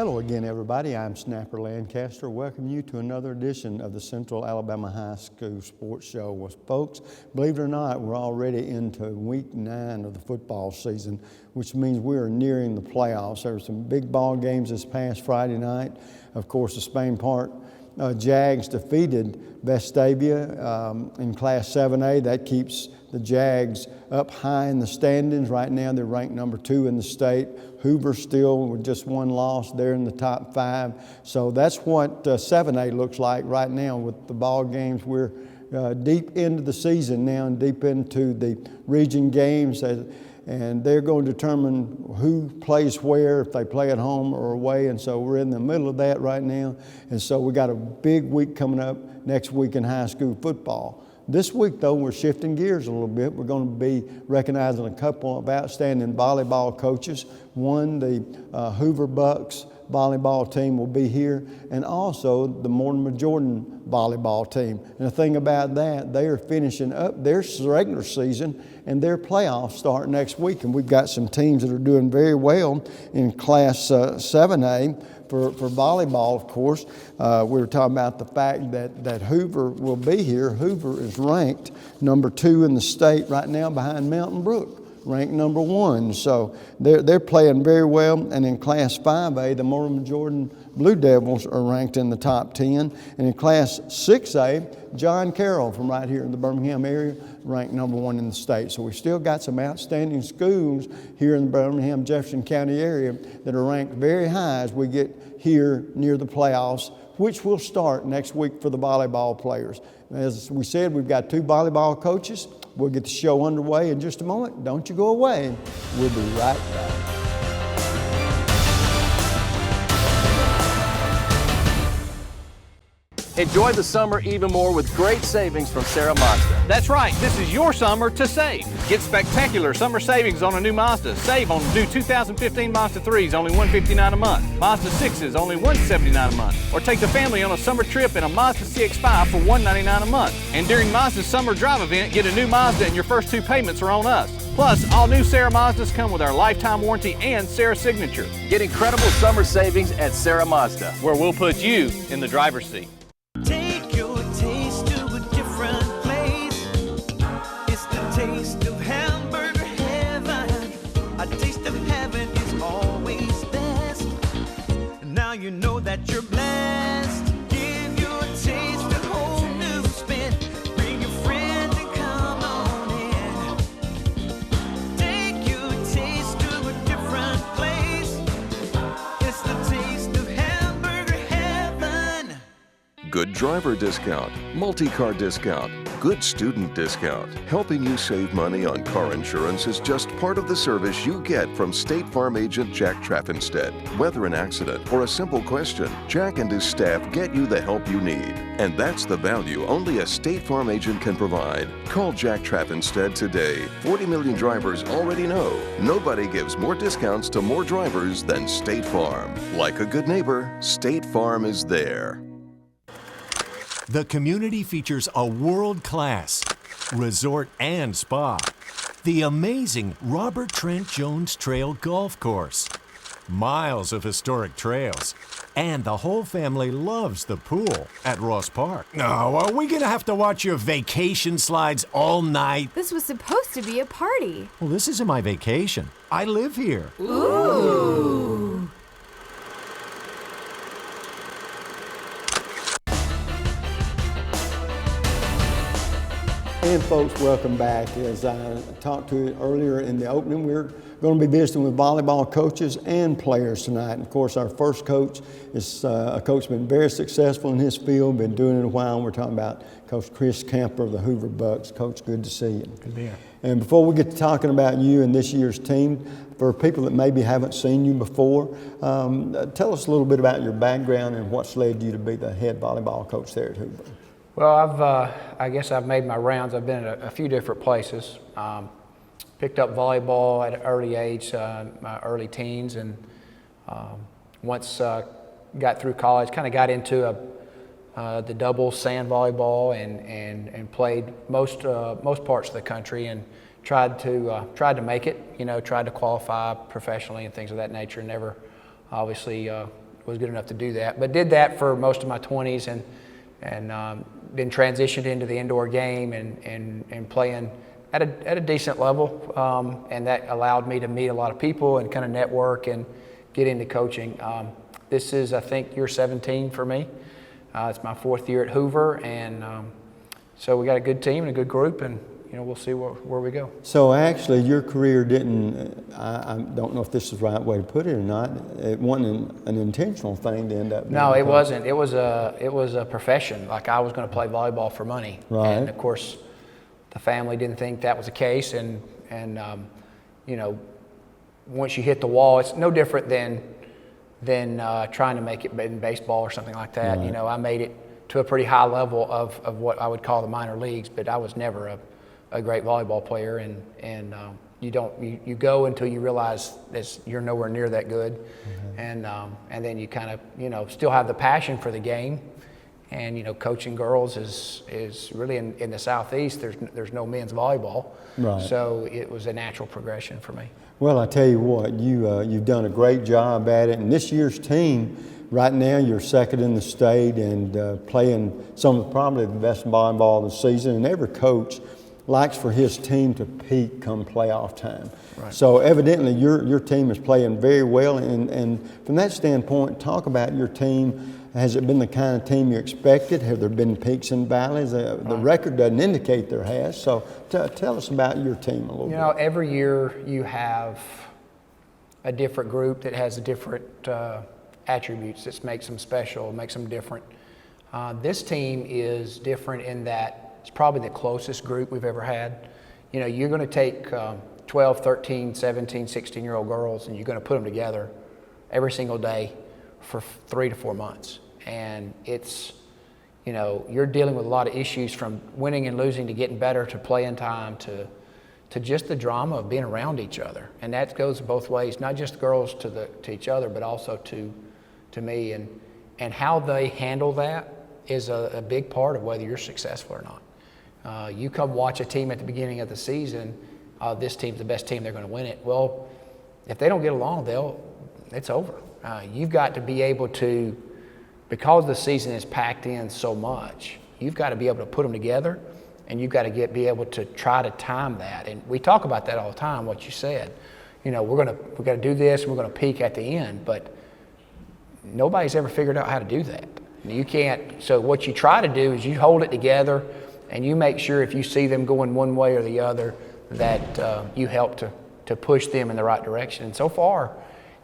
Hello again, everybody. I'm Snapper Lancaster. Welcome you to another edition of the Central Alabama High School Sports Show. Well, folks, believe it or not, we're already into week 9 of the football season, which means we are nearing the playoffs. There were some big ball games this past Friday night. Of course, the Spain Park Jags defeated Vestavia in Class 7A. That keeps the Jags up high in the standings. Right now, they're ranked number 2 in the state. Hoover still with just one loss. They're in the top 5. So that's what 7A looks like right now with the ball games. We're deep into the season now and deep into the region games. And they're going to determine who plays where, if they play at home or away. And so we're in the middle of that right now. And so we got a big week coming up next week in high school football. This week, though, we're shifting gears a little bit. We're going to be recognizing a couple of outstanding volleyball coaches. One, the Hoover Bucks volleyball team will be here, and also the Mortimer Jordan volleyball team. And the thing about that, they are finishing up their regular season, and their playoffs start next week. And we've got some teams that are doing very well in Class 7A. For volleyball, of course, we were talking about the fact that Hoover will be here. Hoover is ranked number 2 in the state right now behind Mountain Brook, ranked number 1. So they're playing very well. And in Class 5A, the Mortimer Jordan Blue Devils are ranked in the top 10. And in Class 6A, John Carroll from right here in the Birmingham area, ranked number 1 in the state. So we still got some outstanding schools here in the Birmingham, Jefferson County area that are ranked very high as we get here near the playoffs, which will start next week for the volleyball players. As we said, we've got 2 volleyball coaches. We'll get the show underway in just a moment. Don't you go away. We'll be right back. Enjoy the summer even more with great savings from Sarah Mazda. That's right, this is your summer to save. Get spectacular summer savings on a new Mazda. Save on new 2015 Mazda 3s, only $159 a month. Mazda 6s, only $179 a month. Or take the family on a summer trip in a Mazda CX-5 for $199 a month. And during Mazda's Summer Drive event, get a new Mazda and your first 2 payments are on us. Plus, all new Sarah Mazdas come with our lifetime warranty and Sarah signature. Get incredible summer savings at Sarah Mazda, where we'll put you in the driver's seat. Take your taste to a different place. It's the taste of hamburger heaven. A taste of heaven is always best. Now you know that you're blessed. Give your taste a whole new spin. Bring your friends and come on in. Take your taste to a different place. It's the taste of hamburger heaven. Good driver discount, multi-car discount, good student discount. Helping you save money on car insurance is just part of the service you get from State Farm agent Jack Traffinstead. Whether an accident or a simple question, Jack and his staff get you the help you need. And that's the value only a State Farm agent can provide. Call Jack Traffinstead today. 40 million drivers already know nobody gives more discounts to more drivers than State Farm. Like a good neighbor, State Farm is there. The community features a world-class resort and spa, the amazing Robert Trent Jones Trail Golf Course, miles of historic trails, and the whole family loves the pool at Ross Park. Oh, are we gonna have to watch your vacation slides all night? This was supposed to be a party. Well, this isn't my vacation. I live here. Ooh. And folks, welcome back. As I talked to you earlier in the opening, we're going to be visiting with volleyball coaches and players tonight. And of course, our first coach is a coach who's been very successful in his field, been doing it a while. We're talking about Coach Chris Camper of the Hoover Bucks. Coach, good to see you. Good to be here. And before we get to talking about you and this year's team, for people that maybe haven't seen you before, tell us a little bit about your background and what's led you to be the head volleyball coach there at Hoover. Well, I guess I've made my rounds. I've been at a few different places. Picked up volleyball at an early age, my early teens, and once got through college, kind of got into the doubles sand volleyball and played most parts of the country, and tried to make it. You know, tried to qualify professionally and things of that nature. Never, obviously, was good enough to do that. But did that for most of my 20s, and then transitioned into the indoor game and playing at a decent level, and that allowed me to meet a lot of people and kind of network and get into coaching. This is, I think, year 17 for me. It's my 4th year at Hoover, and so we got a good team and a good group, and we'll see where we go. So actually, your career didn't, I don't know if this is the right way to put it or not, it wasn't an intentional thing to end up being No, a it coach. wasn't. It was a profession. Like, I was going to play volleyball for money. Right. And of course, the family didn't think that was the case, and once you hit the wall, it's no different than trying to make it in baseball or something like that. Right. I made it to a pretty high level of what I would call the minor leagues, but I was never a great volleyball player, and you go until you realize you're nowhere near that good. Mm-hmm. And then you kind of still have the passion for the game, and coaching girls is really in the Southeast. There's no men's volleyball, Right. So it was a natural progression for me. Well, I tell you what, you've done a great job at it, and this year's team, right now you're second in the state and playing probably the best volleyball of the season, and every coach likes for his team to peak come playoff time. Right. So evidently your team is playing very well, and from that standpoint, talk about your team. Has it been the kind of team you expected? Have there been peaks and valleys? The record doesn't indicate there has. So tell us about your team a little bit. Every year you have a different group that has a different attributes that makes them special, makes them different. This team is different in that it's probably the closest group we've ever had. You're going to take 12, 13, 17, 16-year-old girls, and you're going to put them together every single day for 3 to 4 months. And it's, you're dealing with a lot of issues, from winning and losing to getting better to playing time to just the drama of being around each other. And that goes both ways, not just girls to each other, but also to me. And how they handle that is a big part of whether you're successful or not. You come watch a team at the beginning of the season, this team's the best team, they're going to win it. Well, if they don't get along, it's over. You've got to be able to, because the season is packed in so much, you've got to be able to put them together, and you've got to be able to try to time that. And we talk about that all the time, what you said. We're going to do this, and we're going to peak at the end, but nobody's ever figured out how to do that. You can't. So what you try to do is you hold it together, and you make sure if you see them going one way or the other, that you help to push them in the right direction. And so far,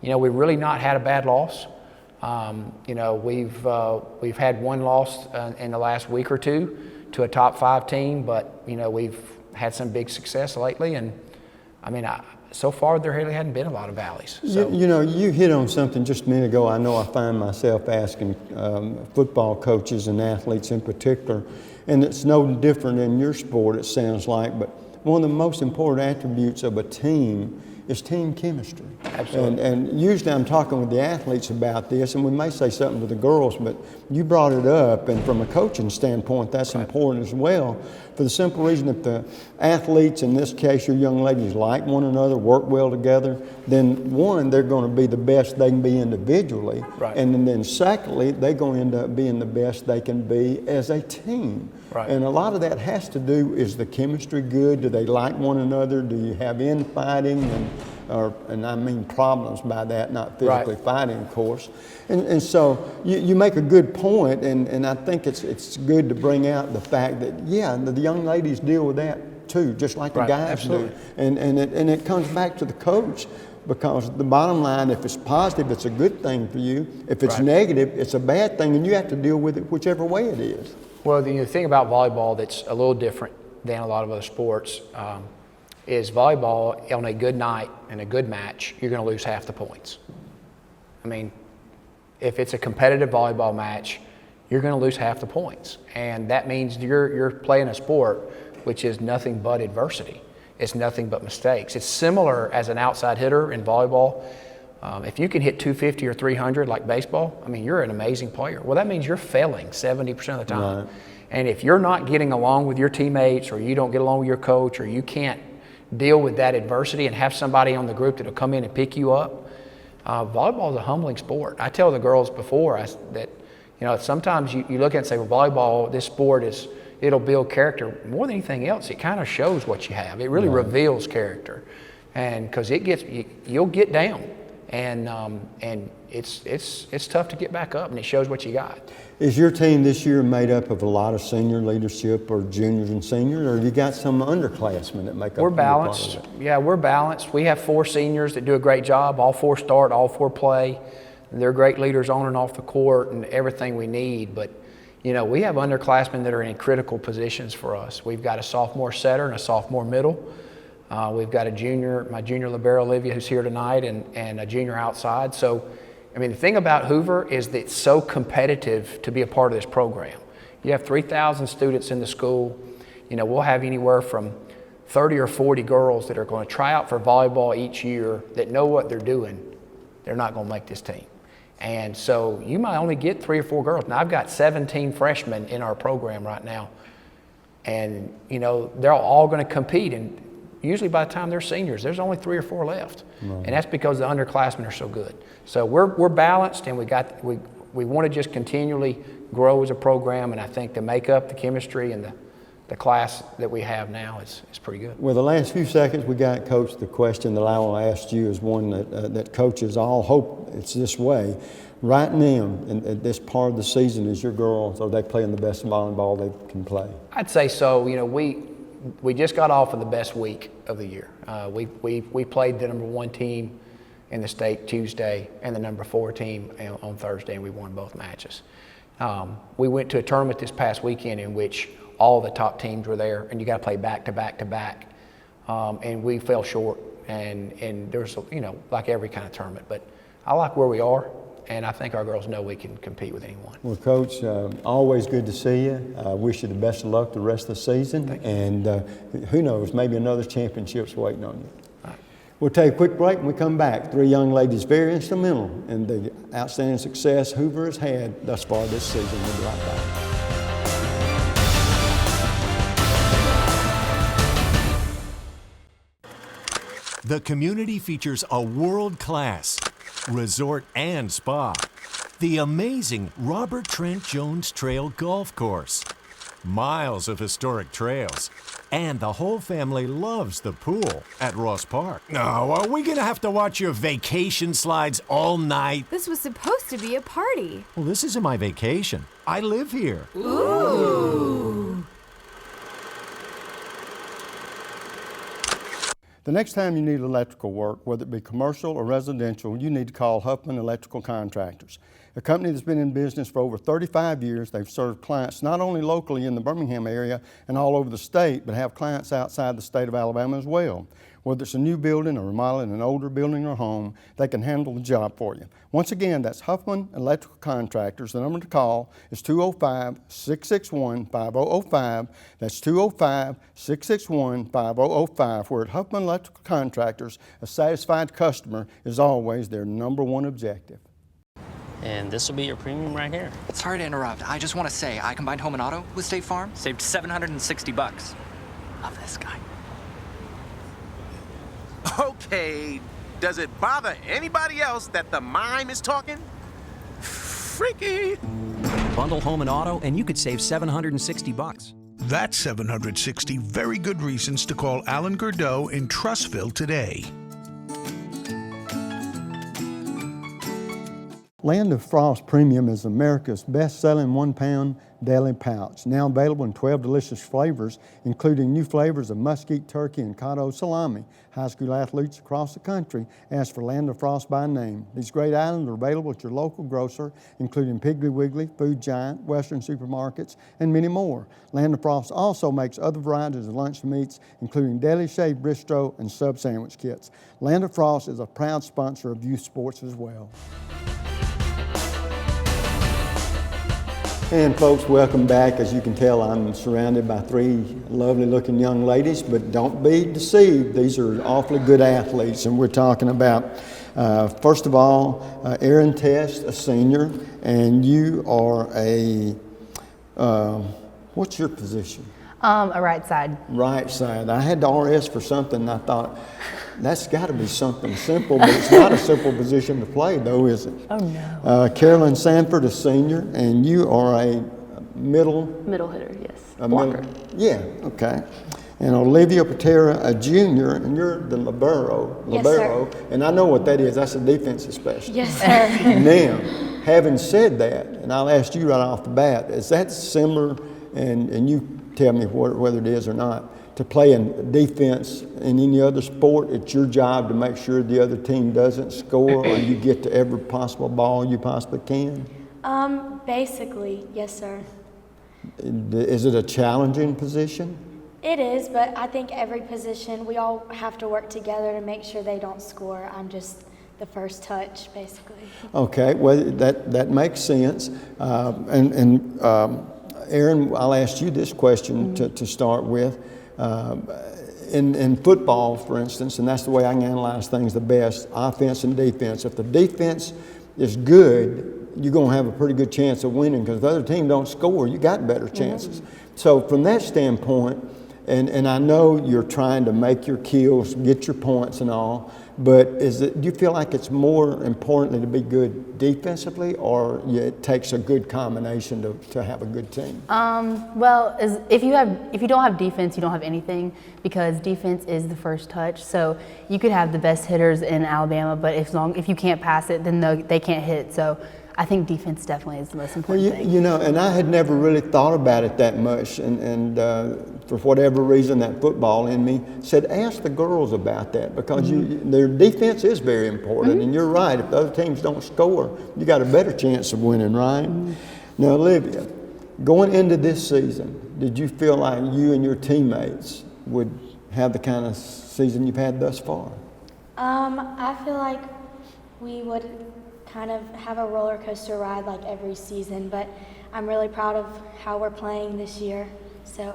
we've really not had a bad loss. We've had one loss in the last week or two to a top 5 team, but we've had some big success lately, and so far there really hadn't been a lot of valleys. So. You hit on something just a minute ago. I know I find myself asking football coaches and athletes in particular, and it's no different in your sport, it sounds like, but one of the most important attributes of a team is team chemistry. Absolutely. And usually I'm talking with the athletes about this, and we may say something with the girls, but you brought it up, and from a coaching standpoint, that's right. Important as well, for the simple reason that the athletes, in this case your young ladies, like one another, work well together, then one, they're going to be the best they can be individually, right. And then secondly, they're going to end up being the best they can be as a team. Right. And a lot of that has to do, is the chemistry good? Do they like one another? Do you have infighting? And I mean problems by that, not physically right. fighting, of course. And so you make a good point, and I think it's good to bring out the fact that, yeah, the young ladies deal with that too, just like the right. guys Absolutely. do. And it comes back to the coach, because the bottom line, if it's positive, it's a good thing for you. If it's right. negative, it's a bad thing, and you have to deal with it whichever way it is. Well, the thing about volleyball that's a little different than a lot of other sports is volleyball, on a good night and a good match, you're going to lose half the points. If it's a competitive volleyball match, you're going to lose half the points. And that means you're playing a sport which is nothing but adversity. It's nothing but mistakes. It's similar as an outside hitter in volleyball. If you can hit 250 or 300 like baseball, you're an amazing player. Well, that means you're failing 70% of the time. Right. And if you're not getting along with your teammates, or you don't get along with your coach, or you can't deal with that adversity and have somebody on the group that'll come in and pick you up, volleyball is a humbling sport. I tell the girls before that, sometimes you look at it and say, well, volleyball, this sport it'll build character. More than anything else, it kind of shows what you have. It really reveals character, and because you'll get down, and it's tough to get back up, and it shows what you got. Is your team this year made up of a lot of senior leadership or juniors and seniors, or have you got some underclassmen that make up? We're balanced. Yeah, we're balanced. We have 4 seniors that do a great job. All 4 start, all 4 play. They're great leaders on and off the court and everything we need. But, we have underclassmen that are in critical positions for us. We've got a sophomore setter and a sophomore middle. We've got my junior libero, Olivia, who's here tonight, and a junior outside. So, the thing about Hoover is that it's so competitive to be a part of this program. You have 3,000 students in the school. We'll have anywhere from 30 or 40 girls that are going to try out for volleyball each year that know what they're doing. They're not going to make this team. And so you might only get 3 or 4 girls. Now, I've got 17 freshmen in our program right now. And, they're all going to compete. And usually by the time they're seniors, there's only 3 or 4 left. Right. And that's because the underclassmen are so good. So we're balanced, and we want to just continually grow as a program, and I think the makeup, the chemistry, and the class that we have now is pretty good. Well, the last few seconds we got, Coach, the question that I will ask you is one that coaches all hope it's this way. Right now, in this part of the season, is your girls, are they playing the best volleyball they can play? I'd say so. We just got off of the best week of the year. We played the number 1 team in the state Tuesday and the number 4 team on Thursday, and we won both matches. We went to a tournament this past weekend in which all the top teams were there, and you got to play back to back to back, and we fell short. And there's like every kind of tournament, but I like where we are, and I think our girls know we can compete with anyone. Well, Coach, always good to see you. I wish you the best of luck the rest of the season, and who knows, maybe another championship's waiting on you. We'll take a quick break. When we come back, 3 young ladies very instrumental in the outstanding success Hoover has had thus far this season. We'll be right back. The community features a world-class resort and spa. The amazing Robert Trent Jones Trail Golf Course. Miles of historic trails. And the whole family loves the pool at Ross Park. Now, are we gonna have to watch your vacation slides all night? This was supposed to be a party. Well, this isn't my vacation. I live here. Ooh. The next time you need electrical work, whether it be commercial or residential, you need to call Huffman Electrical Contractors. A company that's been in business for over 35 years. They've served clients not only locally in the Birmingham area and all over the state, but have clients outside the state of Alabama as well. Whether it's a new building or remodeling an older building or home, they can handle the job for you. Once again, that's Huffman Electrical Contractors. The number to call is 205-661-5005. That's 205-661-5005. Where at Huffman Electrical Contractors, a satisfied customer is always their number 1 objective. And this will be your premium right here. Sorry to interrupt. I just want to say I combined home and auto with State Farm. Saved $760. Love this guy. Okay, does it bother anybody else that the mime is talking? Freaky. Bundle home and auto, and you could save $760. That's 760 very good reasons to call Alan Gurdeau in Trussville today. Land of Frost Premium is America's best-selling 1-pound deli pouch, now available in 12 delicious flavors, including new flavors of mesquite turkey and cotto salami. High school athletes across the country ask for Land of Frost by name. These great items are available at your local grocer, including Piggly Wiggly, Food Giant, Western supermarkets, and many more. Land of Frost also makes other varieties of lunch meats, including deli shaved bistro and sub sandwich kits. Land of Frost is a proud sponsor of youth sports as well. And folks, welcome back. As you can tell, I'm surrounded by 3 lovely looking young ladies, but don't be deceived. These are awfully good athletes, and we're talking about, first of all, Erin Test, a senior, and you are a, what's your position? A right side. Right side. I had the RS for something, and I thought, that's got to be something simple, but it's not a simple position to play, though, is it? Oh, no. Carolyn Sanford, a senior, and you are a middle hitter, yes. Blocker. Yeah, okay. And Olivia Patera, a junior, and you're the libero. Yes, sir. And I know what that is. That's a defensive specialist. Yes, sir. Now, having said that, and I'll ask you right off the bat, is that similar, and you tell me whether it is or not, to play in defense in any other sport? It's your job to make sure the other team doesn't score, or you get to every possible ball you possibly can? Basically, yes, sir. Is it a challenging position? It is, but I think every position, we all have to work together to make sure they don't score. I'm just the first touch, basically. Okay, well, that makes sense. Aaron, I'll ask you this question to start with. In football, for instance, and that's the way I can analyze things the best, offense and defense. If the defense is good, you're going to have a pretty good chance of winning, because if the other team don't score, you got better chances. So from that standpoint, and I know you're trying to make your kills, get your points and all, but do you feel like it's more importantly to be good defensively, or it takes a good combination to have a good team? Well, if you don't have defense, you don't have anything, because defense is the first touch. So you could have the best hitters in Alabama, but if you can't pass it, then they can't hit. So I think defense definitely is the most important thing. You know, and I had never really thought about it that much, and for whatever reason, that football in me said, ask the girls about that, because their defense is very important, and you're right, if the other teams don't score, you got a better chance of winning, right? Now, Olivia, going into this season, did you feel like you and your teammates would have the kind of season you've had thus far? I feel like we would kind of have a roller coaster ride like every season, but I'm really proud of how we're playing this year. So.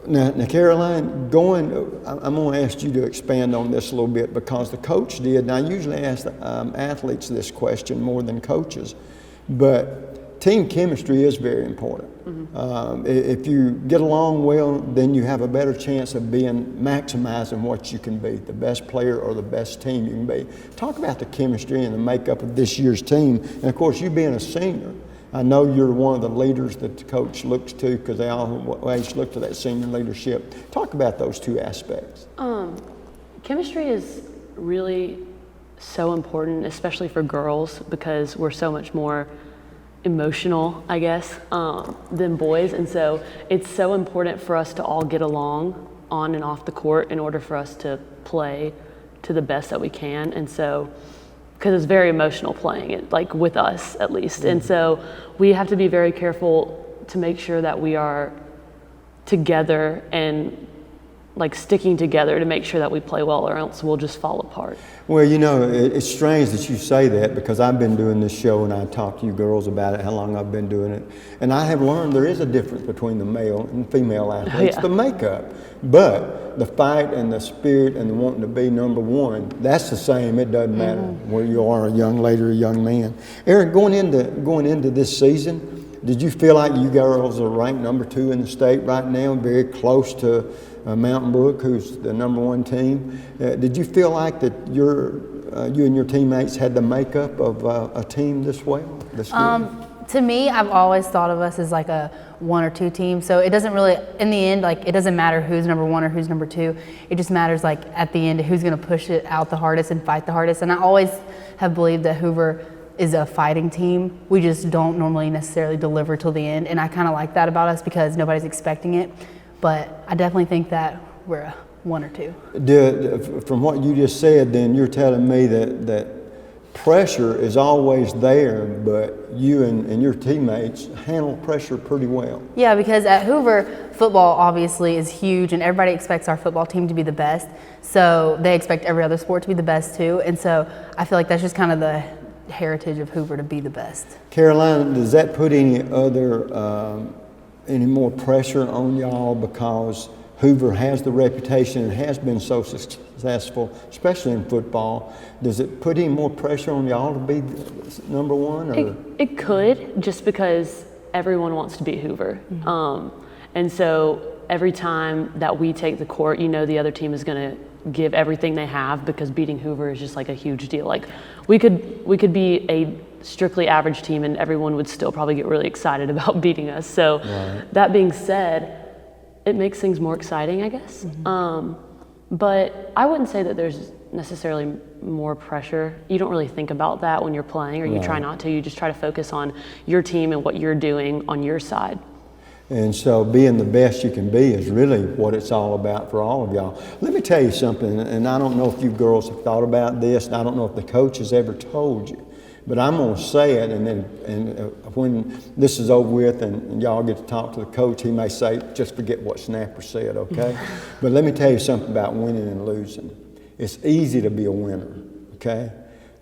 Now Caroline, I'm going to ask you to expand on this a little bit, because the coach did, and I usually ask athletes this question more than coaches, but team chemistry is very important. If you get along well, then you have a better chance of maximizing what you can be, the best player or the best team you can be. Talk about the chemistry and the makeup of this year's team, and of course, you being a senior, I know you're one of the leaders that the coach looks to, because they always look to that senior leadership. Talk about those two aspects. Chemistry is really so important, especially for girls, because we're so much more emotional, I guess, than boys. And so it's so important for us to all get along on and off the court in order for us to play to the best that we can. And so, because it's very emotional playing it, like with us at least. And so we have to be very careful to make sure that we are together and like sticking together to make sure that we play well, or else we'll just fall apart. Well, you know, it's strange that you say that, because I've been doing this show and I talk to you girls about it, how long I've been doing it. And I have learned there is a difference between the male and female athletes, the makeup. But the fight and the spirit and the wanting to be number one, that's the same. It doesn't matter where you are, a young lady or a young man. Aaron, going into this season, did you feel like you girls are ranked number 2 in the state right now, very close to Mountain Brook, who's the number 1 team? Did you feel like that you and your teammates had the makeup of a team this well? To me, I've always thought of us as like a 1 or 2 team. So it doesn't really, in the end, like it doesn't matter who's number 1 or who's number 2. It just matters like at the end who's going to push it out the hardest and fight the hardest. And I always have believed that Hoover is a fighting team. We just don't normally necessarily deliver till the end. And I kind of like that about us, because nobody's expecting it. But I definitely think that we're a 1 or 2. From what you just said, then you're telling me that pressure is always there, but you and your teammates handle pressure pretty well. Yeah, because at Hoover, football obviously is huge, and everybody expects our football team to be the best. So they expect every other sport to be the best too. And so I feel like that's just kind of the heritage of Hoover, to be the best. Caroline, does that put any more pressure on y'all, because Hoover has the reputation and has been so successful, especially in football? Does it put any more pressure on y'all to be number 1? Or? It could, just because everyone wants to be Hoover. And so every time that we take the court, you know the other team is going to give everything they have, because beating Hoover is just like a huge deal. Like we could be a strictly average team and everyone would still probably get really excited about beating us. So that being said, it makes things more exciting, I guess. But I wouldn't say that there's necessarily more pressure. You don't really think about that when you're playing, or you try not to. You just try to focus on your team and what you're doing on your side. And so being the best you can be is really what it's all about for all of y'all. Let me tell you something, and I don't know if you girls have thought about this, and I don't know if the coach has ever told you, but I'm going to say it, and then when this is over with and y'all get to talk to the coach, he may say, just forget what Snapper said, okay? But let me tell you something about winning and losing. It's easy to be a winner, okay?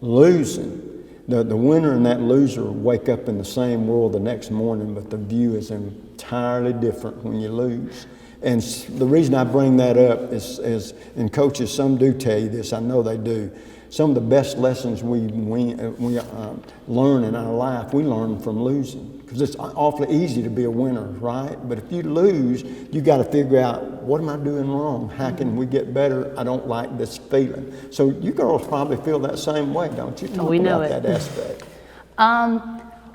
Losing, the winner and that loser wake up in the same world the next morning, but the view is entirely different when you lose. And the reason I bring that up is, and coaches, some do tell you this, I know they do, some of the best lessons we learn in our life, we learn from losing. Because it's awfully easy to be a winner, right? But if you lose, you got to figure out, what am I doing wrong? How can we get better? I don't like this feeling. So you girls probably feel that same way, don't you? Talk about that aspect.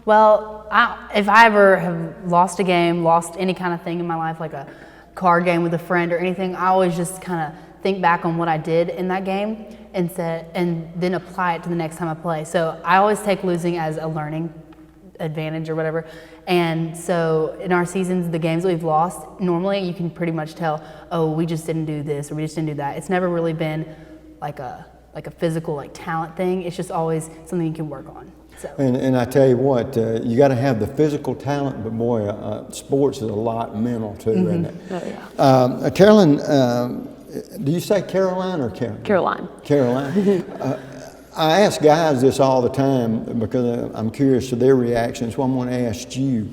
Well, if I ever have lost a game, lost any kind of thing in my life, like a card game with a friend or anything, I always just kind of think back on what I did in that game and then apply it to the next time I play. So I always take losing as a learning advantage or whatever. And so in our seasons, the games that we've lost, normally you can pretty much tell, oh, we just didn't do this or we just didn't do that. It's never really been like a physical talent thing. It's just always something you can work on. So. And I tell you what, you got to have the physical talent, but boy, sports is a lot mental too, isn't it? Oh, yeah. Carolyn, do you say Caroline or Caroline? Caroline. Caroline. I ask guys this all the time because I'm curious to their reactions. So I'm going to ask you,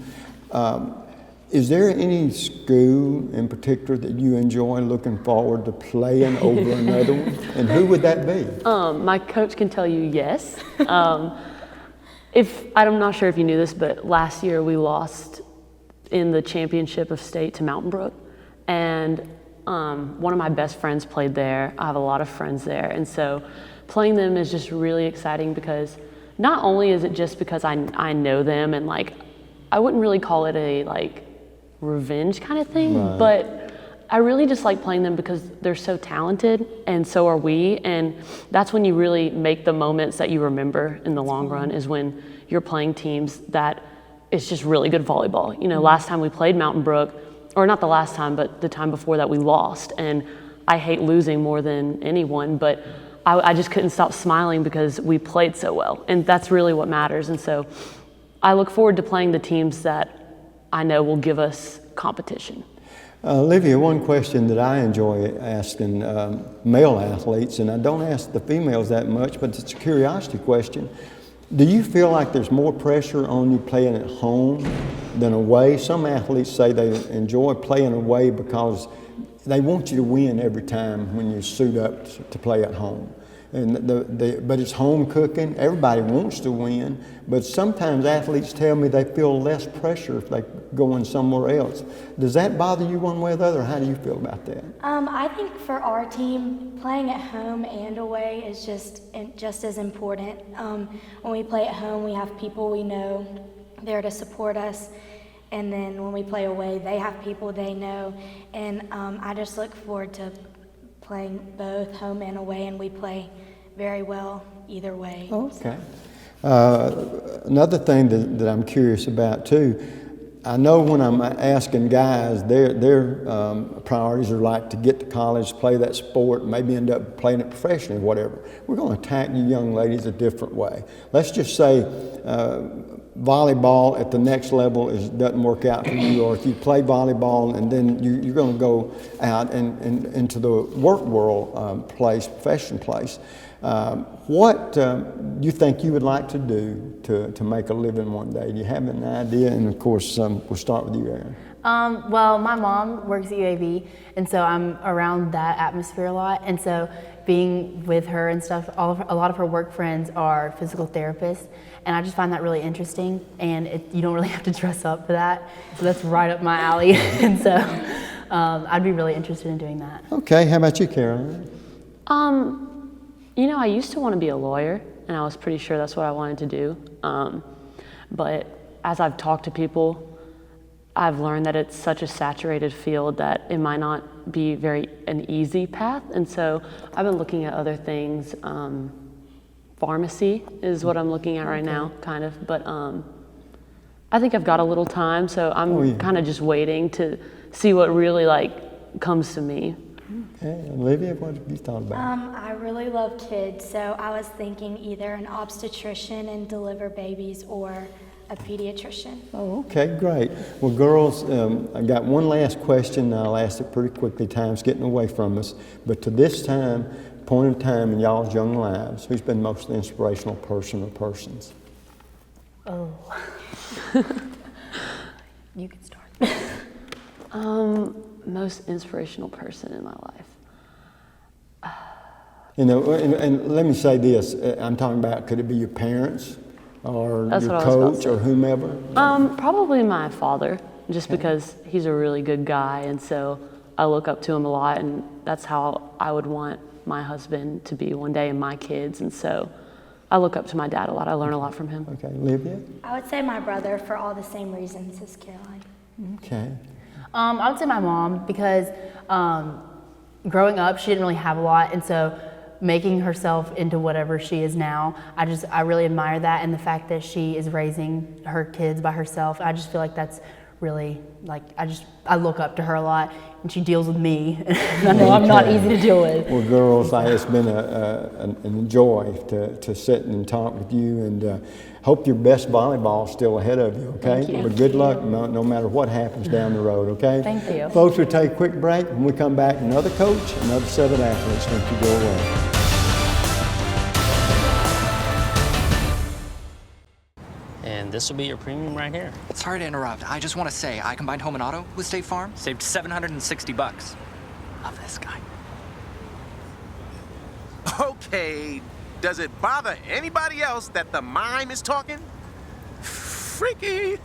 is there any school in particular that you enjoy looking forward to playing over another one? And who would that be? My coach can tell you yes. I'm not sure if you knew this, but last year we lost in the championship of state to Mountain Brook. And one of my best friends played there. I have a lot of friends there. And so playing them is just really exciting, because not only is it just because I know them, and I wouldn't really call it a revenge kind of thing, but I really just like playing them because they're so talented, and so are we. And that's when you really make the moments that you remember in the long run, is when you're playing teams that it's just really good volleyball. You know, last time we played Mountain Brook, or not the last time, but the time before that, we lost. And I hate losing more than anyone, but I just couldn't stop smiling because we played so well. And that's really what matters. And so I look forward to playing the teams that I know will give us competition. Olivia, one question that I enjoy asking male athletes, and I don't ask the females that much, but it's a curiosity question. Do you feel like there's more pressure on you playing at home than away? Some athletes say they enjoy playing away because they want you to win every time when you suit up to play at home. And but it's home cooking. Everybody wants to win, but sometimes athletes tell me they feel less pressure if they go in somewhere else. Does that bother you one way or the other? How do you feel about that? I think for our team, playing at home and away is just as important. When we play at home, we have people we know there to support us. And then when we play away, they have people they know. And I just look forward to playing both home and away, and we play very well either way. Okay. Another thing that I'm curious about too, I know when I'm asking guys, their priorities are like to get to college, play that sport, maybe end up playing it professionally, whatever. We're going to attack you young ladies a different way. Let's just say volleyball at the next level doesn't work out for you, or if you play volleyball and then you're going to go out and into the work world profession place. What do you think you would like to do to make a living one day? Do you have an idea? And of course, we'll start with you, Aaron. Well, my mom works at UAB, and so I'm around that atmosphere a lot. And so being with her and stuff, a lot of her work friends are physical therapists, and I just find that really interesting. And you don't really have to dress up for that, so that's right up my alley. And so I'd be really interested in doing that. Okay, how about you, Caroline? You know, I used to want to be a lawyer, and I was pretty sure that's what I wanted to do. But as I've talked to people, I've learned that it's such a saturated field that it might not be an easy path. And so I've been looking at other things. Pharmacy is what I'm looking at right now, kind of. But I think I've got a little time, so I'm kind of just waiting to see what really comes to me. Okay, Olivia, what have you thought about? I really love kids, so I was thinking either an obstetrician and deliver babies or a pediatrician. Oh, okay, great. Well, girls, I got one last question. I'll ask it pretty quickly. Time's getting away from us. But to this point in time in y'all's young lives, who's been most inspirational person or persons? Oh. You can start. Most inspirational person in my life. You know, and let me say this. I'm talking about, could it be your parents? Or your coach or whomever? Probably my father, just because he's a really good guy, and so I look up to him a lot, and that's how I would want my husband to be one day and my kids, and so I look up to my dad a lot. I learn a lot from him. Okay, Olivia? I would say my brother for all the same reasons as Caroline. Okay. I would say my mom, because growing up, she didn't really have a lot, and so making herself into whatever she is now, I really admire that, and the fact that she is raising her kids by herself. I just feel like that's really, I look up to her a lot, and she deals with me. And I know I'm not easy to deal with. Well, girls, it's been a joy to sit and talk with you, and hope your best volleyball is still ahead of you, okay? Thank you. But good luck no matter what happens down the road, okay? Thank you. Folks, we'll take a quick break. When we come back, another coach, another set of athletes. Don't you go away. And this will be your premium right here. Sorry to interrupt. I just want to say I combined home and auto with State Farm. Saved $760. Love this guy. Okay, does it bother anybody else that the mime is talking? Freaky.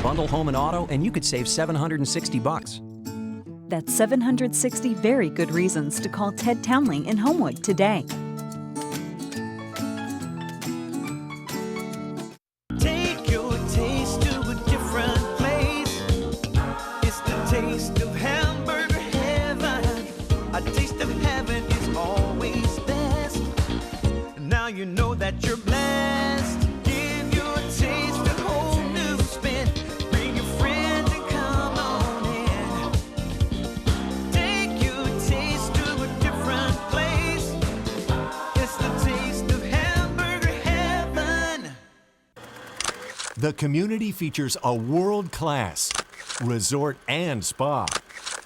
Bundle home and auto, and you could save $760. That's 760 very good reasons to call Ted Townley in Homewood today. Take your taste to a different place. It's the taste of hamburger heaven. A taste of heaven is always best. Now you know that you're blessed. Give your taste a whole new spin. Bring your friends and come on in. Take your taste to a different place. It's the taste of hamburger heaven. The community features a world-class resort and spa,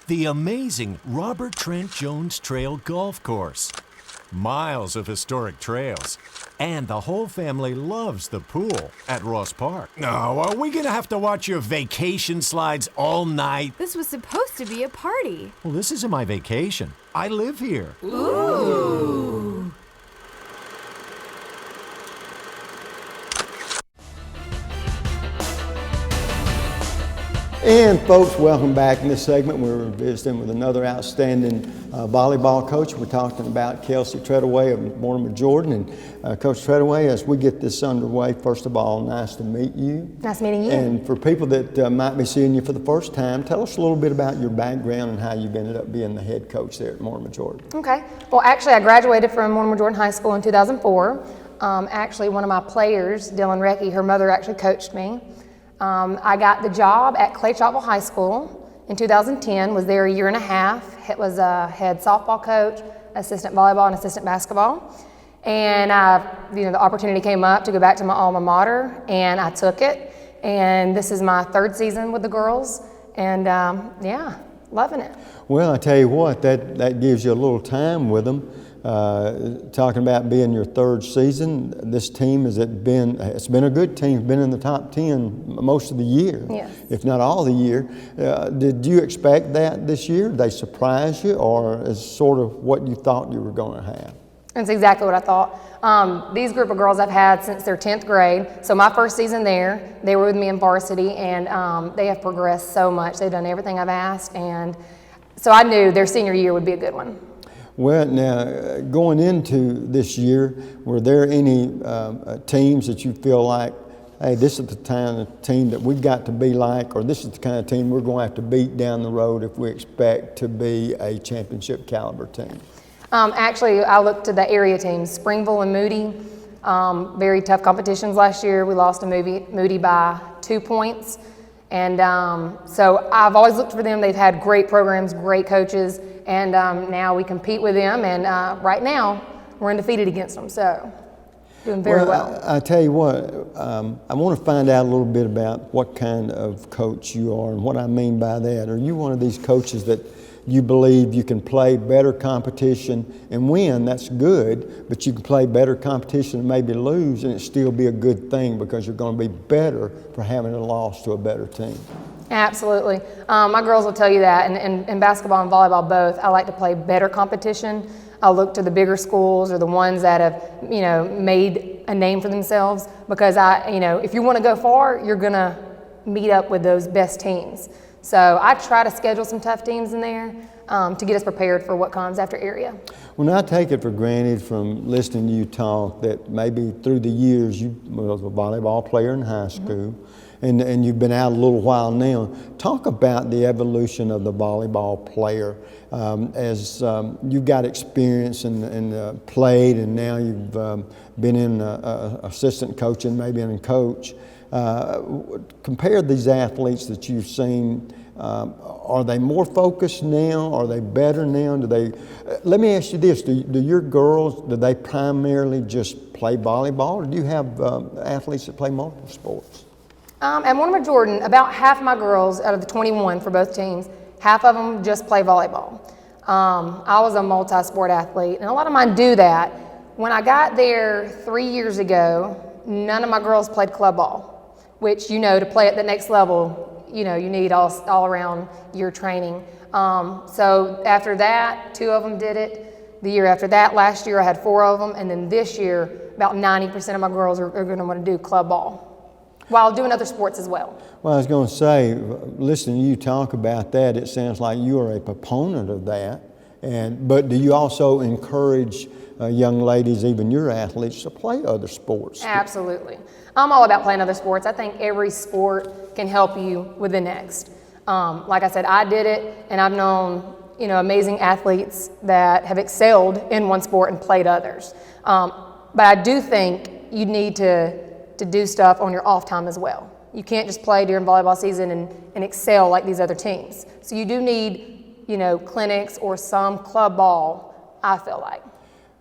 the amazing Robert Trent Jones Trail Golf Course, miles of historic trails, and the whole family loves the pool at Ross Park. No, are we gonna have to watch your vacation slides all night? This was supposed to be a party. Well, this isn't my vacation. I live here. Ooh. And folks, welcome back. In this segment, we're visiting with another outstanding volleyball coach. We're talking about Coach Treadway of Mortimer, Jordan. And Coach Treadway, as we get this underway, first of all, nice to meet you. Nice meeting you. And for people that might be seeing you for the first time, tell us a little bit about your background and how you've ended up being the head coach there at Mortimer, Jordan. Okay. Well, actually, I graduated from Mortimer Jordan High School in 2004. Actually, one of my players, Dylan Recky, her mother actually coached me. I got the job at Clay Chalkville High School in 2010, was there a year and a half. It was a head softball coach, assistant volleyball, and assistant basketball. And the opportunity came up to go back to my alma mater, and I took it. And this is my third season with the girls, and yeah, loving it. Well, I tell you what, that gives you a little time with them. Talking about being your third season, this team it's been a good team, been in the top 10 most of the year, Yes. if not all the year. Did you expect that this year? Did they surprise you, or is sort of what you thought you were going to have? That's exactly what I thought. These group of girls I've had since their 10th grade. So my first season there, they were with me in varsity, and they have progressed so much. They've done everything I've asked, and so I knew their senior year would be a good one. Well, now, going into this year, were there any teams that you feel like, hey, this is the kind of team that we've got to be like, or this is the kind of team we're going to have to beat down the road if we expect to be a championship caliber team? Actually, I looked to the area teams, Springville and Moody. Very tough competitions last year. We lost to Moody by 2 points. And so I've always looked for them. They've had great programs, great coaches, and now we compete with them. And right now, we're undefeated against them, so doing very well. I tell you what, I want to find out a little bit about what kind of coach you are, and what I mean by that. Are you one of these coaches that you believe you can play better competition and win? That's good, but you can play better competition and maybe lose, and it still be a good thing because you're going to be better for having a loss to a better team. Absolutely. My girls will tell you that, and in basketball and volleyball both, I like to play better competition. I look to the bigger schools or the ones that have, made a name for themselves, because if you want to go far, you're going to meet up with those best teams. So I try to schedule some tough teams in there to get us prepared for what comes after area. Well, I take it for granted from listening to you talk that maybe through the years you was a volleyball player in high school, and you've been out a little while now. Talk about the evolution of the volleyball player as you've got experience and played, and now you've been in assistant coaching, maybe in coach. Compare these athletes that you've seen. Are they more focused now? Are they better now? Let me ask you this, do your girls, do they primarily just play volleyball, or do you have athletes that play multiple sports? At Mortimer Jordan, about half of my girls out of the 21 for both teams, half of them just play volleyball. I was a multi-sport athlete, and a lot of mine do that. When I got there 3 years ago, none of my girls played club ball, which, to play at the next level, you need all around your training. So after that, 2 of them did it. The year after that, last year, I had 4 of them. And then this year, about 90% of my girls are going to want to do club ball while doing other sports as well. Well, I was going to say, listening to you talk about that, it sounds like you are a proponent of that. But do you also encourage young ladies, even your athletes, to play other sports? Absolutely. I'm all about playing other sports. I think every sport can help you with the next. Like I said, I did it, and I've known amazing athletes that have excelled in one sport and played others. But I do think you need to do stuff on your off time as well. You can't just play during volleyball season and excel like these other teams. So you do need clinics or some club ball, I feel like.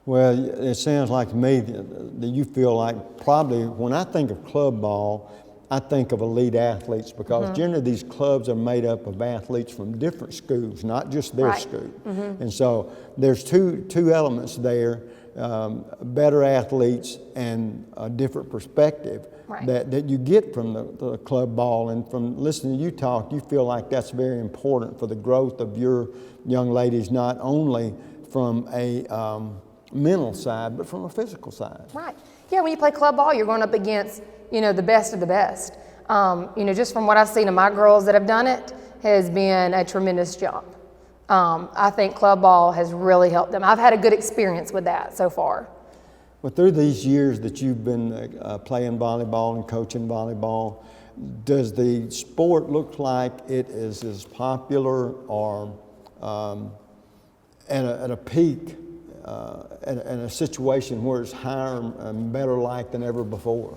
Well, it sounds like to me that you feel like probably when I think of club ball, I think of elite athletes, because generally these clubs are made up of athletes from different schools, not just their school. And so there's two elements there, better athletes and a different perspective that you get from the club ball. And from listening to you talk, you feel like that's very important for the growth of your young ladies, not only from a mental side, but from a physical side. Right. Yeah, when you play club ball, you're going up against, the best of the best. Just from what I've seen of my girls that have done it, has been a tremendous jump. I think club ball has really helped them. I've had a good experience with that so far. Well, through these years that you've been playing volleyball and coaching volleyball, does the sport look like it is as popular or at a peak, in a situation where it's higher and better liked than ever before?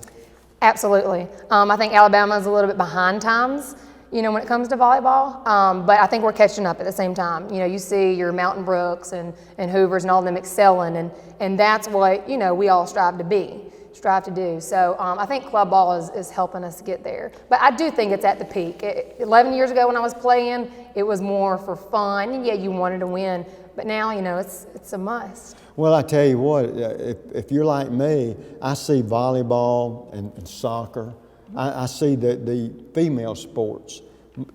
Absolutely. I think Alabama is a little bit behind times, when it comes to volleyball, but I think we're catching up at the same time. You see your Mountain Brooks and Hoovers and all of them excelling, and that's what, we all strive to be. strive to do. So I think club ball is helping us get there. But I do think it's at the peak. 11 years ago when I was playing, it was more for fun. And yeah, you wanted to win. But now, you know, it's a must. Well, I tell you what, if you're like me, I see volleyball and soccer. I see the female sports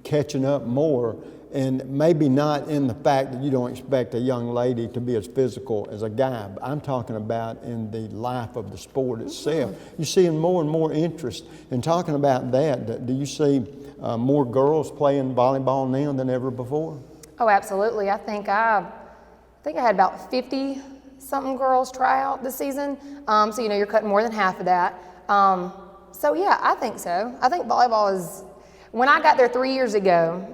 catching up more, and maybe not in the fact that you don't expect a young lady to be as physical as a guy, but I'm talking about in the life of the sport itself. You're seeing more and more interest. And talking about that, do you see more girls playing volleyball now than ever before? Oh, absolutely. I think I had about 50-something girls try out this season. So, you know, you're cutting more than half of that. So, yeah, I think so. I think volleyball is, when I got there 3 years ago,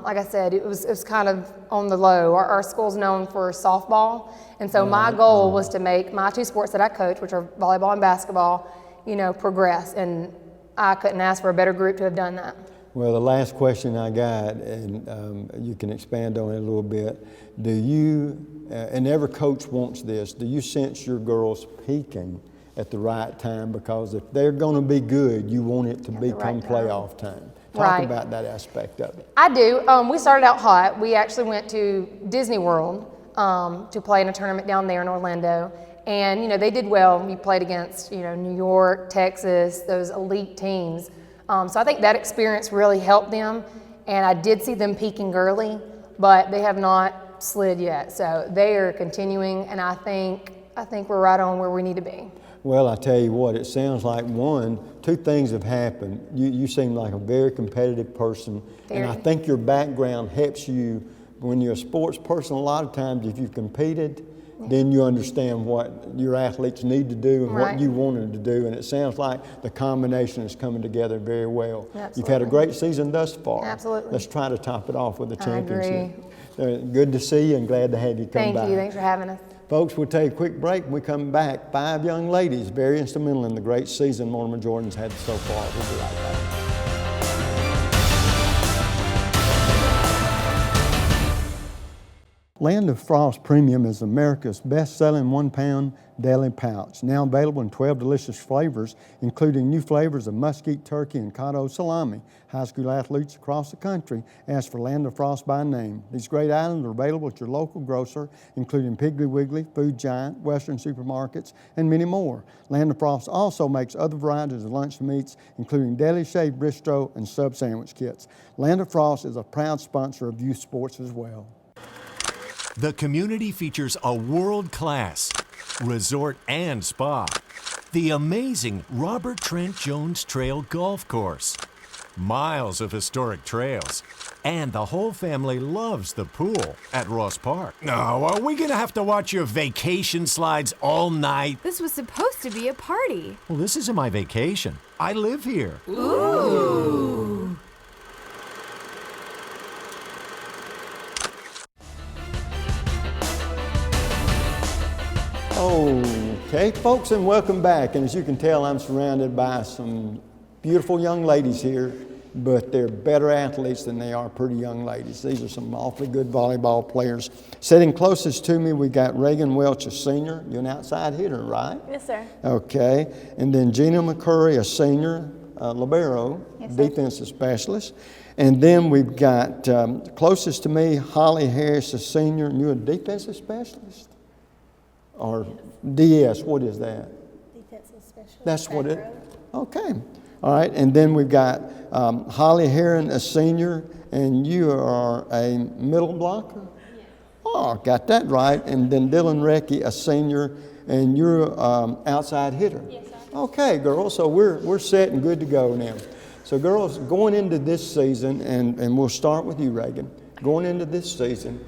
like I said, it was kind of on the low. Our school's known for softball. And so my goal was to make my two sports that I coach, which are volleyball and basketball, you know, progress. And I couldn't ask for a better group to have done that. Well, the last question I got, and you can expand on it a little bit. Do you, and every coach wants this, do you sense your girls peaking at the right time? Because if they're going to be good, you want it to become playoff time. Talk about that aspect of it. I do. We started out hot. We actually went to Disney World to play in a tournament down there in Orlando. And, you know, they did well. We played against, you know, New York, Texas, those elite teams. So I think that experience really helped them. And I did see them peaking early, but they have not slid yet. So they are continuing, and I think we're right on where we need to be. Well, I tell you what, it sounds like two things have happened. You seem like a very competitive person, and I think your background helps you. When you're a sports person, a lot of times if you've competed, then you understand what your athletes need to do and what you want them to do, and it sounds like the combination is coming together very well. Absolutely. You've had a great season thus far. Absolutely. Let's try to top it off with a championship. I agree. Good to see you and glad to have you come by. Thank you. Thanks for having us. Folks, we'll take a quick break. When we come back, 5 young ladies, very instrumental in the great season Mortimer Jordan's had so far. We'll be right back. Land of Frost Premium is America's best-selling 1-pound deli pouch, now available in 12 delicious flavors, including new flavors of mesquite turkey and cotto salami. High school athletes across the country ask for Land of Frost by name. These great items are available at your local grocer, including Piggly Wiggly, Food Giant, Western supermarkets, and many more. Land of Frost also makes other varieties of lunch meats, including deli shaved bistro and sub sandwich kits. Land of Frost is a proud sponsor of youth sports as well. The community features a world-class resort and spa, the amazing Robert Trent Jones Trail Golf Course, miles of historic trails, and the whole family loves the pool at Ross Park. No, are we gonna have to watch your vacation slides all night? This was supposed to be a party. Well, this isn't my vacation. I live here. Ooh. Okay, folks, and welcome back. And as you can tell, I'm surrounded by some beautiful young ladies here, but they're better athletes than they are pretty young ladies. These are some awfully good volleyball players. Sitting closest to me, we got Reagan Welch, a senior. You're an outside hitter, right? Yes, sir. Okay, and then Gina McCurry, a senior, libero, Yes, sir. defensive specialist. And then we've got closest to me, Holly Harris, a senior, and you're a defensive specialist? Or DS, what is that? Defensive specialist. That's what it, okay. All right, and then we've got Holly Heron, a senior, and you are a middle blocker? Yes. Oh, got that right. And then Dylan Recky, a senior, and you're outside hitter? Yes, sir. Okay, girls, so we're set and good to go now. So girls, going into this season, and we'll start with you, Reagan. Going into this season,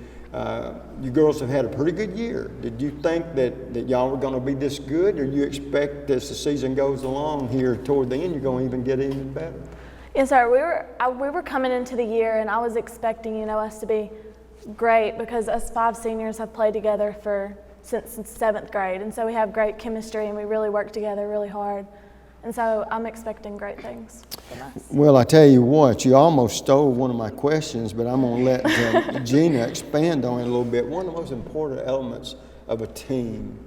you girls have had a pretty good year. Did you think that y'all were going to be this good, or you expect as the season goes along here toward the end, you're going to even get even better? Yes, sir. We were coming into the year, and I was expecting, us to be great because us 5 seniors have played together since 7th grade, and so we have great chemistry, and we really work together really hard. And so I'm expecting great things from us. Well, I tell you what, you almost stole one of my questions, but I'm going to let Gina expand on it a little bit. One of the most important elements of a team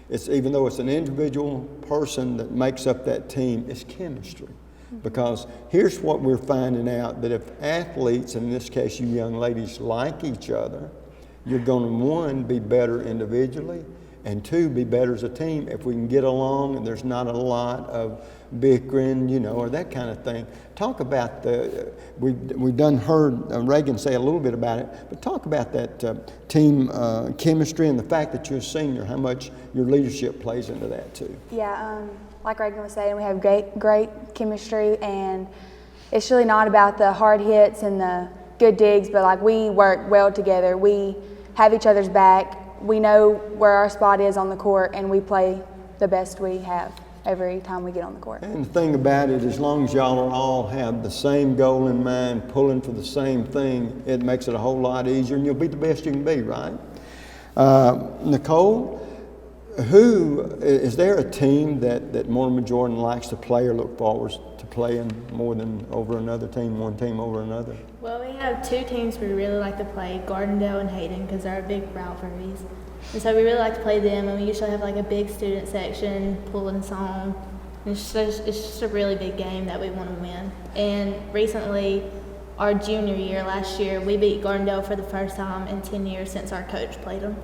it's even though it's an individual person that makes up that team, it's chemistry. Because here's what we're finding out, that if athletes, and in this case you young ladies, like each other, you're going to, one, be better individually, and two, be better as a team if we can get along and there's not a lot of bickering, you know, or that kind of thing. Talk about we've done heard Reagan say a little bit about it, but talk about that team chemistry and the fact that you're a senior, how much your leadership plays into that too. Yeah, like Reagan was saying, we have great chemistry, and it's really not about the hard hits and the good digs, but like we work well together. We have each other's back. We know where our spot is on the court, and we play the best we have every time we get on the court. And the thing about it, as long as y'all all have the same goal in mind, pulling for the same thing, it makes it a whole lot easier, and you'll be the best you can be, right? Nicole, is there a team that Mortimer Jordan likes to play or look forward to playing more than over another team, one team over another? Well, we have two teams we really like to play, Gardendale and Hayden, because they're big rivalries. And so we really like to play them, and we usually have like a big student section pulling us on. It's just a really big game that we want to win. And recently, our junior year, last year, we beat Gardendale for the first time in 10 years since our coach played them.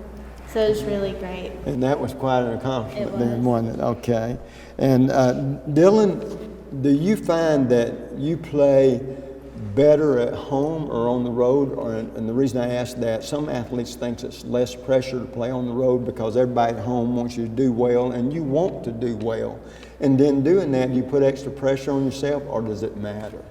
So it's really great. And that was quite an accomplishment then, wasn't it? Okay. And Dylan, do you find that you play better at home or on the road? And the reason I ask that, some athletes think it's less pressure to play on the road because everybody at home wants you to do well and you want to do well. And then doing that, do you put extra pressure on yourself, or does it matter?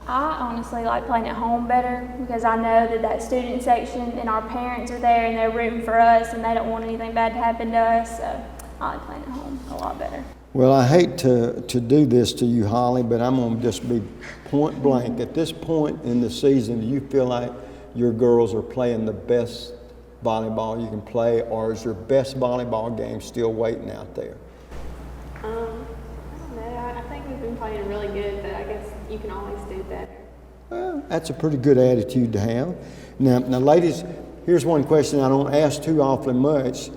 I honestly like playing at home better because I know that student section and our parents are there and they're rooting for us and they don't want anything bad to happen to us, so I like playing at home a lot better. Well, I hate to do this to you, Holly, but I'm going to just be point blank. At this point in the season, do you feel like your girls are playing the best volleyball you can play, or is your best volleyball game still waiting out there? I don't know. I think we've been playing really good, but I guess you can always do better. Well, that's a pretty good attitude to have. Now, ladies, here's one question I don't ask too awfully much,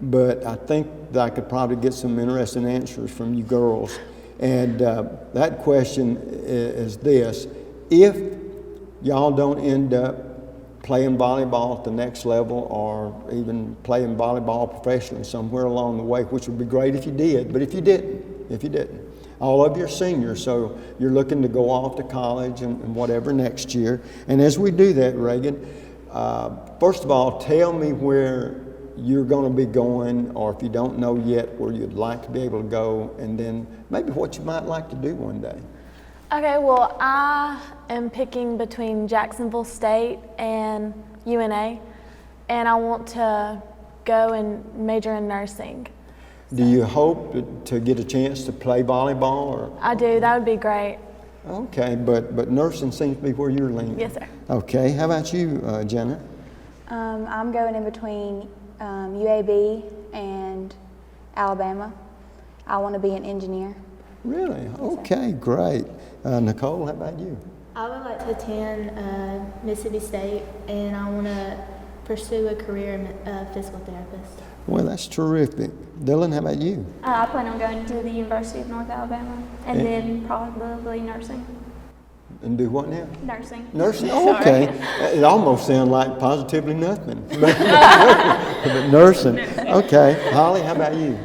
but I think that I could probably get some interesting answers from you girls. And that question is this: if y'all don't end up playing volleyball at the next level, or even playing volleyball professionally somewhere along the way, which would be great if you did, but if you didn't, all of you are seniors, so you're looking to go off to college and whatever next year. And as we do that, Reagan, first of all, tell me where you're going to be going, or if you don't know yet, where you'd like to be able to go, and then maybe what you might like to do one day. Okay, well, I am picking between Jacksonville State and UNA, and I want to go and major in nursing. Do you hope to get a chance to play volleyball? Or? I do. That would be great. Okay, but nursing seems to be where you're leaning. Yes, sir. Okay, how about you, Jenna? I'm going in between UAB and Alabama. I want to be an engineer. Really? Okay, great. Nicole, how about you? I would like to attend Mississippi State, and I want to pursue a career as a physical therapist. Well, that's terrific. Dylan, how about you? I plan on going to the University of North Alabama and then probably nursing. And do what now? Nursing. Nursing? Oh, okay. It almost sounds like positively nothing. But nursing. Okay. Holly, how about you?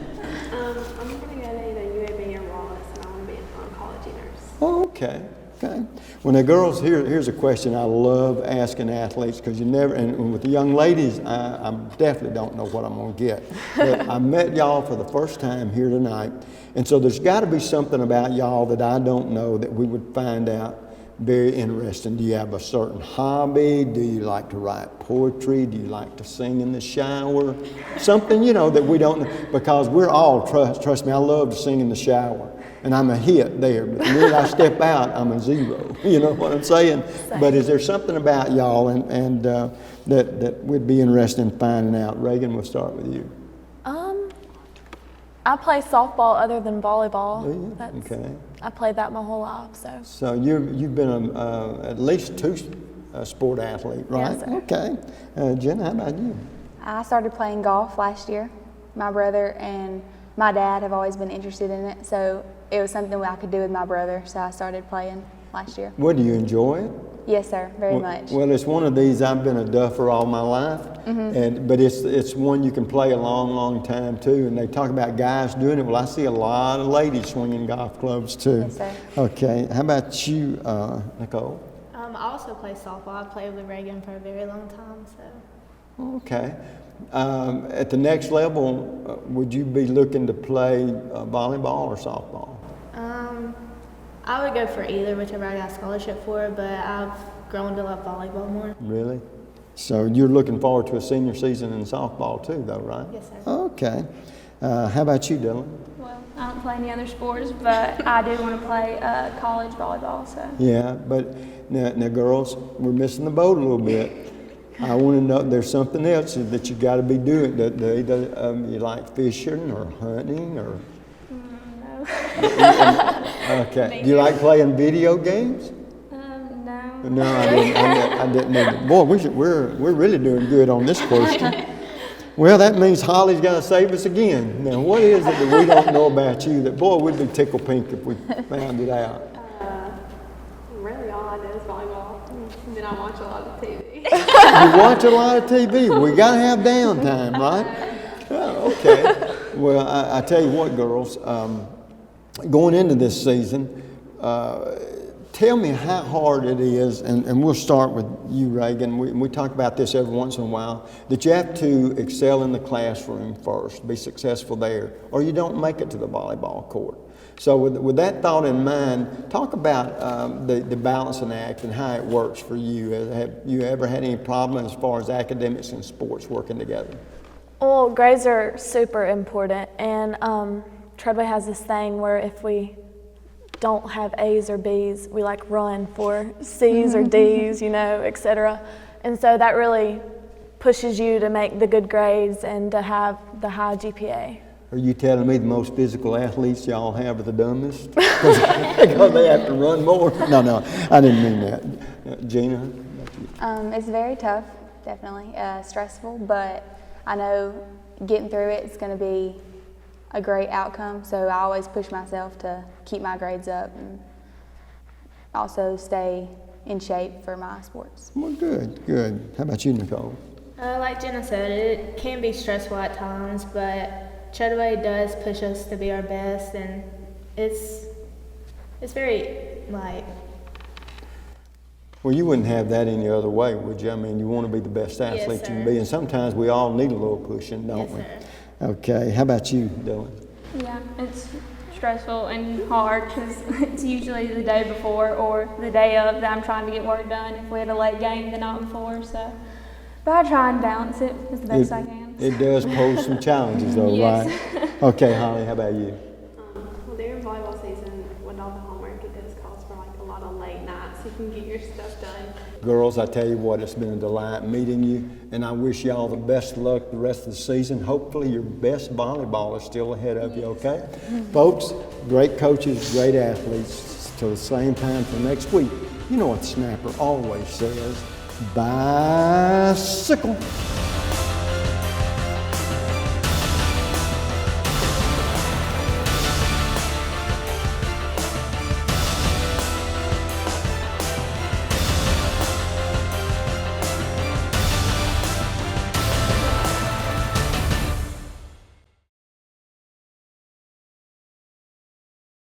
I'm going to go to either UAB or Wallace, and I want to be an oncology nurse. Oh, okay. Okay. Well, now, girls, here's a question I love asking athletes, because you never, and with the young ladies, I definitely don't know what I'm going to get. But I met y'all for the first time here tonight, and so there's got to be something about y'all that I don't know that we would find out very interesting. Do you have a certain hobby? Do you like to write poetry? Do you like to sing in the shower? Something, you know, that we don't know, because we're all, trust me, I love to sing in the shower. And I'm a hit there, but the minute I step out, I'm a zero. You know what I'm saying? But is there something about y'all and that would be interested in finding out? Reagan, we'll start with you. I play softball other than volleyball. Okay. I played that my whole life, so. So you've been at least two sport athlete, right? Yes, sir. Okay. Jenna, how about you? I started playing golf last year. my brother and my dad have always been interested in it, so it was something I could do with my brother, so I started playing last year. Well, do you enjoy it? Yes, sir, very much. Well, it's one of these. I've been a duffer all my life, but it's one you can play a long time too. And they talk about guys doing it. Well, I see a lot of ladies swinging golf clubs too. Yes, sir. Okay, how about you, Nicole? I also play softball. I've played with Reagan for a very long time, so. Okay. At the next level, would you be looking to play volleyball or softball? I would go for either, whichever I got a scholarship for, but I've grown to love volleyball more. Really? So you're looking forward to a senior season in softball too, though, right? Yes, sir. Okay. How about you, Dylan? Well, I don't play any other sports, but I do want to play college volleyball. So. Yeah, but now, girls, we're missing the boat a little bit. I want to know, there's something else that you got to be doing. You like fishing or hunting or? Okay. Do you like playing video games? No. No, I didn't either. Boy, we're really doing good on this question. Well, that means Holly's got to save us again. Now, what is it that we don't know about you that, boy, we'd be tickled pink if we found it out? Really, all I know is volleyball, and then I watch a lot of TV. You watch a lot of TV. We got to have downtime, right? Oh, okay. Well, I tell you what, girls, going into this season, tell me how hard it is, and we'll start with you, Reagan. We talk about this every once in a while, that you have to excel in the classroom first, be successful there, or you don't make it to the volleyball court. So with that thought in mind, talk about the balancing act and how it works for you. Have you ever had any problem as far as academics and sports working together? Well, grades are super important, and Treadway has this thing where if we don't have A's or B's, we like run for C's or D's, etc. And so that really pushes you to make the good grades and to have the high GPA. Are you telling me the most physical athletes y'all have are the dumbest? Because they have to run more? No, I didn't mean that. Gina? It's very tough, definitely. Stressful, but I know getting through it is going to be a great outcome, so I always push myself to keep my grades up and also stay in shape for my sports. Well, good. How about you, Nicole? Like Jenna said, it can be stressful at times, but Treadway does push us to be our best, and it's very, Well, you wouldn't have that any other way, would you? I mean, you want to be the best athlete you can be, and sometimes we all need a little pushing, don't we? Sir. Okay, how about you, Dylan? Yeah, it's stressful and hard because it's usually the day before or the day of that I'm trying to get work done if we had a late game the night before. So, but I try and balance it as the best I can. It does pose some challenges, though, Yes. right? Okay, Holly, how about you? Well, during volleyball season, with all the homework, it does cause for a lot of late nights. You can get your stuff done. Girls, I tell you what, it's been a delight meeting you, and I wish y'all the best of luck the rest of the season. Hopefully your best volleyball is still ahead of you, okay? Folks, great coaches, great athletes. Till the same time for next week. You know what the snapper always says, bicycle.